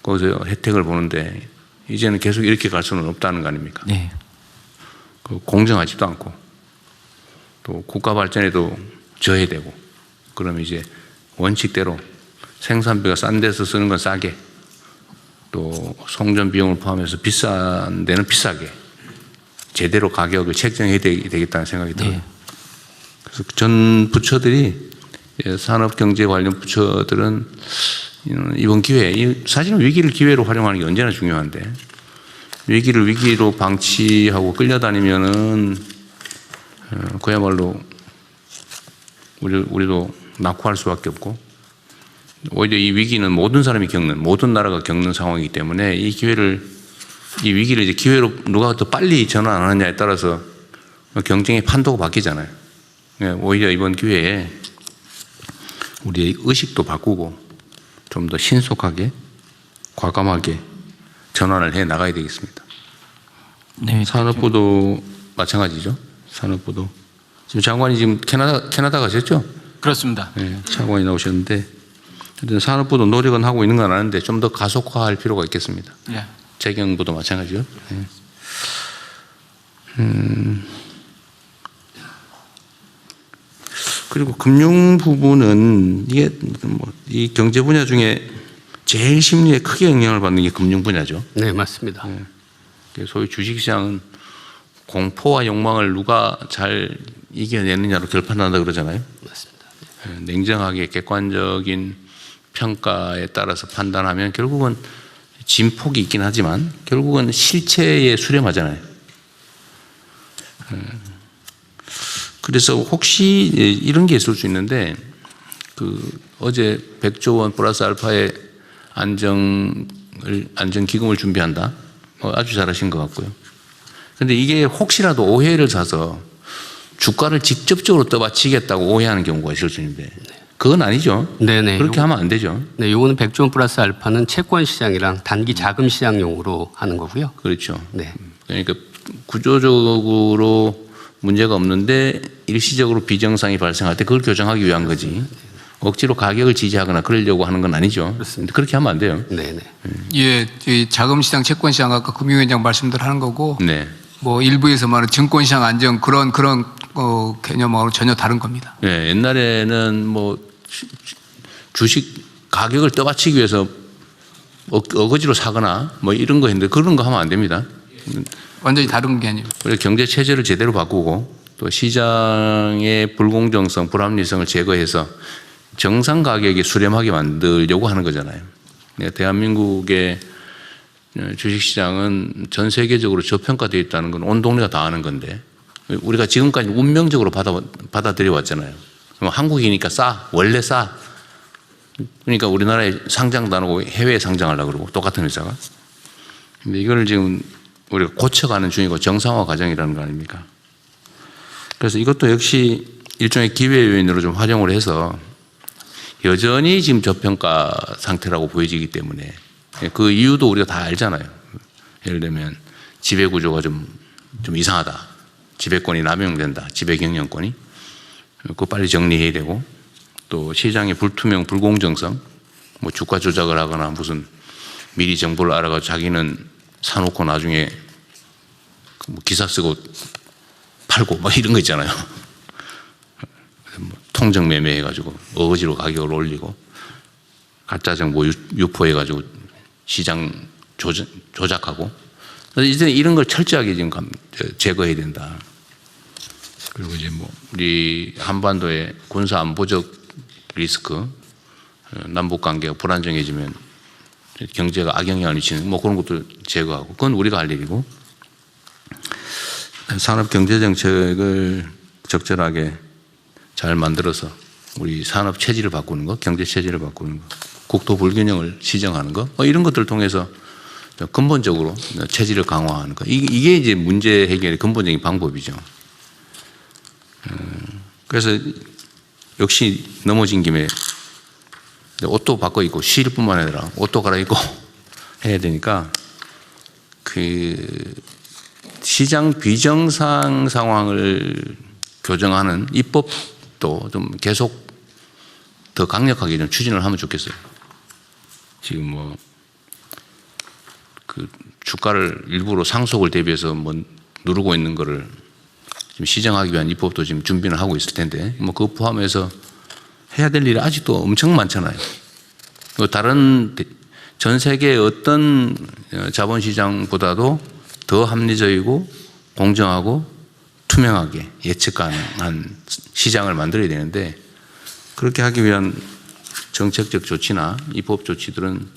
거기서 혜택을 보는데 이제는 계속 이렇게 갈 수는 없다는 거 아닙니까? 네. 공정하지도 않고 또 국가 발전에도 저해되고 그러면 이제 원칙대로 생산비가 싼 데서 쓰는 건 싸게 또 송전 비용을 포함해서 비싼 데는 비싸게 제대로 가격을 책정해야 되겠다는 생각이 들어요. 네. 그래서 전 부처들이 산업경제 관련 부처들은 이번 기회에 사실은 위기를 기회로 활용하는 게 언제나 중요한데 위기를 위기로 방치하고 끌려다니면은 그야말로 우리도 낙후할 수밖에 없고 오히려 이 위기는 모든 사람이 겪는 모든 나라가 겪는 상황이기 때문에 이 위기를 이제 기회로 누가 더 빨리 전환하느냐에 따라서 경쟁의 판도가 바뀌잖아요. 오히려 이번 기회에 우리의 의식도 바꾸고 좀 더 신속하게 과감하게 전환을 해 나가야 되겠습니다. 네. 산업부도 마찬가지죠. 산업부도 지금 장관이 지금 캐나다 가셨죠? 그렇습니다. 네, 장관이 나오셨는데 산업부도 노력은 하고 있는 건 아는데 좀 더 가속화할 필요가 있겠습니다. 네. 재경부도 마찬가지죠. 네. 그리고 금융 부분은 이게 이 경제 분야 중에 제일 심리에 크게 영향을 받는 게 금융 분야죠. 네, 맞습니다. 네. 소위 주식시장은 공포와 욕망을 누가 잘 이겨내느냐로 결판난다 그러잖아요. 맞습니다. 네. 냉정하게 객관적인 평가에 따라서 판단하면 결국은 진폭이 있긴 하지만 결국은 실체에 수렴하잖아요. 그래서 혹시 이런 게 있을 수 있는데 어제 100조 원 플러스 알파의 안정기금을 준비한다. 아주 잘하신 것 같고요. 그런데 이게 혹시라도 오해를 사서 주가를 직접적으로 떠받치겠다고 오해하는 경우가 있을 수 있는데 그건 아니죠. 네네. 그렇게 하면 안 되죠. 네, 요거는 100조 원 플러스 알파는 채권 시장이랑 단기 자금 시장용으로 하는 거고요. 그렇죠. 네. 그러니까 구조적으로 문제가 없는데 일시적으로 비정상이 발생할 때 그걸 교정하기 위한 거지. 억지로 가격을 지지하거나 그러려고 하는 건 아니죠. 그렇습니다. 그렇게 하면 안 돼요. 네네. 예, 이 자금시장, 채권시장 아까 금융위원장 말씀들 하는 거고, 네. 뭐 일부에서 말하는 증권시장 안정 그런 개념하고 전혀 다른 겁니다. 네. 옛날에는 뭐 주식 가격을 떠받치기 위해서 어거지로 사거나 뭐 이런 거 했는데 그런 거 하면 안 됩니다. 완전히 다른 게 아니에요. 그래서 경제 체제를 제대로 바꾸고 또 시장의 불공정성, 불합리성을 제거해서 정상 가격에 수렴하게 만들려고 하는 거잖아요. 대한민국의 주식시장은 전 세계적으로 저평가되어 있다는 건 온 동네가 다 아는 건데 우리가 지금까지 운명적으로 받아들여 왔잖아요. 한국이니까 싸, 원래 싸. 그러니까 우리나라에 상장도 안 하고 해외에 상장하려고 그러고 똑같은 회사가. 근데 이거를 지금 우리가 고쳐가는 중이고 정상화 과정이라는 거 아닙니까? 그래서 이것도 역시 일종의 기회 요인으로 좀 활용을 해서 여전히 지금 저평가 상태라고 보여지기 때문에 그 이유도 우리가 다 알잖아요. 예를 들면 지배구조가 좀 이상하다. 지배권이 남용된다. 지배경영권이. 그거 빨리 정리해야 되고 또 시장의 불투명, 불공정성 뭐 주가 조작을 하거나 무슨 미리 정보를 알아가지고 자기는 사놓고 나중에 뭐 기사 쓰고 팔고 막 이런 거 있잖아요. 통정 매매해가지고 어거지로 가격을 올리고 가짜 정보 유포해가지고 시장 조작하고 이제 이런 걸 철저하게 지금 제거해야 된다. 그리고 이제 뭐 우리 한반도의 군사 안보적 리스크, 남북 관계가 불안정해지면 경제가 악영향을 미치는 뭐 그런 것도 제거하고 그건 우리가 할 일이고 산업 경제 정책을 적절하게 잘 만들어서 우리 산업 체질을 바꾸는 거, 경제 체질을 바꾸는 거, 국토 불균형을 시정하는 거, 이런 것들을 통해서 근본적으로 체질을 강화하는 거. 이게 이제 문제 해결의 근본적인 방법이죠. 그래서 역시 넘어진 김에 옷도 바꿔 입고 쉴 뿐만 아니라 옷도 갈아입고 해야 되니까 그 시장 비정상 상황을 교정하는 입법도 좀 계속 더 강력하게 좀 추진을 하면 좋겠어요. 지금 뭐 그 주가를 일부러 상속을 대비해서 뭐 누르고 있는 거를 지금 시정하기 위한 입법도 지금 준비는 하고 있을 텐데 뭐 그거 포함해서 해야 될 일이 아직도 엄청 많잖아요. 다른 전 세계의 어떤 자본시장보다도 더 합리적이고 공정하고 투명하게 예측 가능한 시장을 만들어야 되는데 그렇게 하기 위한 정책적 조치나 입법 조치들은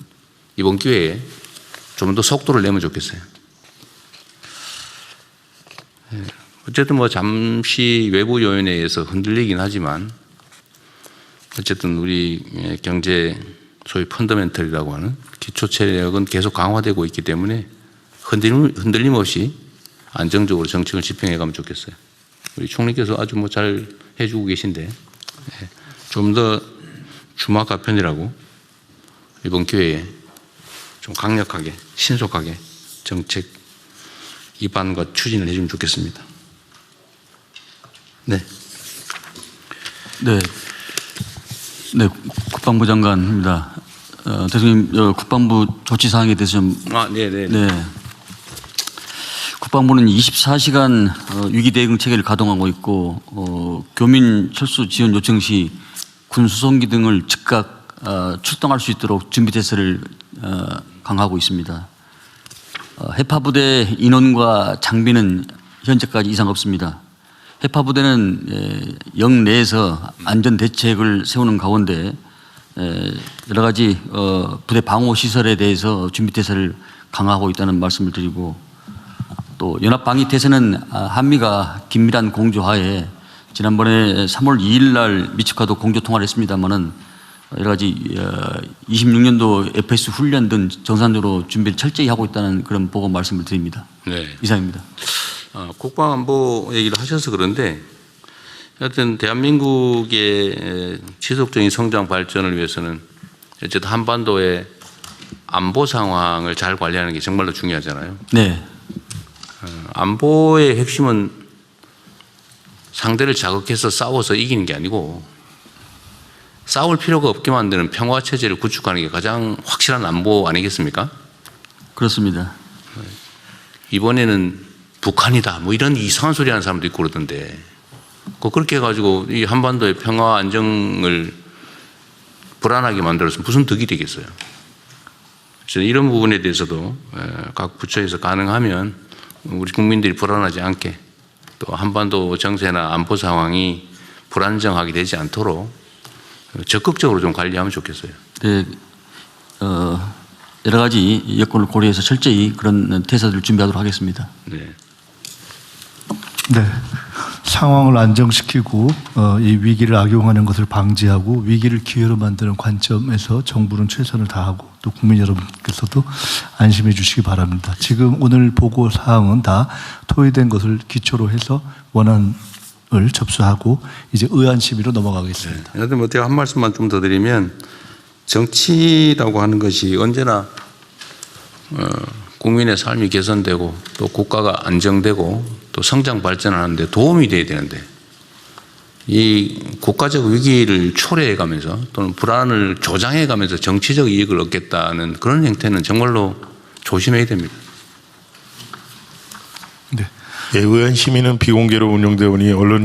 이번 기회에 좀 더 속도를 내면 좋겠어요. 어쨌든 뭐 잠시 외부 요인에 의해서 흔들리긴 하지만 어쨌든 우리 경제 소위 펀더멘털이라고 하는 기초 체력은 계속 강화되고 있기 때문에 흔들림 없이 안정적으로 정책을 집행해 가면 좋겠어요. 우리 총리께서 아주 뭐 잘 해주고 계신데 좀 더 주마가 편이라고 이번 기회에 좀 강력하게 신속하게 정책 입안과 추진을 해주면 좋겠습니다. 네. 네. 네, 국방부 장관입니다. 대통령님, 국방부 조치 사항에 대해서 좀. 네네. 네. 국방부는 24시간 위기 대응 체계를 가동하고 있고, 교민 철수 지원 요청 시 군 수송기 등을 즉각 출동할 수 있도록 준비 태세를 강화하고 있습니다. 해파부대 인원과 장비는 현재까지 이상 없습니다. 해파부대는 영 내에서 안전 대책을 세우는 가운데 여러 가지 부대 방호 시설에 대해서 준비 태세를 강화하고 있다는 말씀을 드리고 또 연합 방위 태세는 한미가 긴밀한 공조하에 지난번에 3월 2일 날 미측과도 공조 통화를 했습니다마는 여러 가지 26년도 FS 훈련 등 정상적으로 준비를 철저히 하고 있다는 그런 보고 말씀을 드립니다. 네. 이상입니다. 국방안보 얘기를 하셔서 그런데 하여튼 대한민국의 지속적인 성장 발전을 위해서는 어쨌든 한반도의 안보 상황을 잘 관리하는 게 정말로 중요하잖아요. 네. 안보의 핵심은 상대를 자극해서 싸워서 이기는 게 아니고 싸울 필요가 없게 만드는 평화 체제를 구축하는 게 가장 확실한 안보 아니겠습니까? 그렇습니다. 이번에는 북한이다 뭐 이런 이상한 소리 하는 사람도 있고 그러던데 그렇게 해가지고 이 한반도의 평화 안정을 불안하게 만들어서 무슨 득이 되겠어요. 그래서 이런 부분에 대해서도 각 부처에서 가능하면 우리 국민들이 불안하지 않게 또 한반도 정세나 안보 상황이 불안정하게 되지 않도록 적극적으로 좀 관리하면 좋겠어요. 네, 여러 가지 여건을 고려해서 철저히 그런 태세들을 준비하도록 하겠습니다. 네. 네. 상황을 안정시키고 이 위기를 악용하는 것을 방지하고 위기를 기회로 만드는 관점에서 정부는 최선을 다하고 또 국민 여러분께서도 안심해 주시기 바랍니다. 지금 오늘 보고 사항은 다 토의된 것을 기초로 해서 원안을 접수하고 이제 의안 심의로 넘어가겠습니다. 여튼 뭐 제가 한 말씀만 좀 더 드리면 정치라고 하는 것이 언제나 국민의 삶이 개선되고 또 국가가 안정되고 또 성장 발전하는데 도움이 돼야 되는데 이 국가적 위기를 초래해 가면서 또는 불안을 조장해 가면서 정치적 이익을 얻겠다는 그런 행태는 정말로 조심해야 됩니다. 네. 의안 심의는 비공개로 운영되오니 언론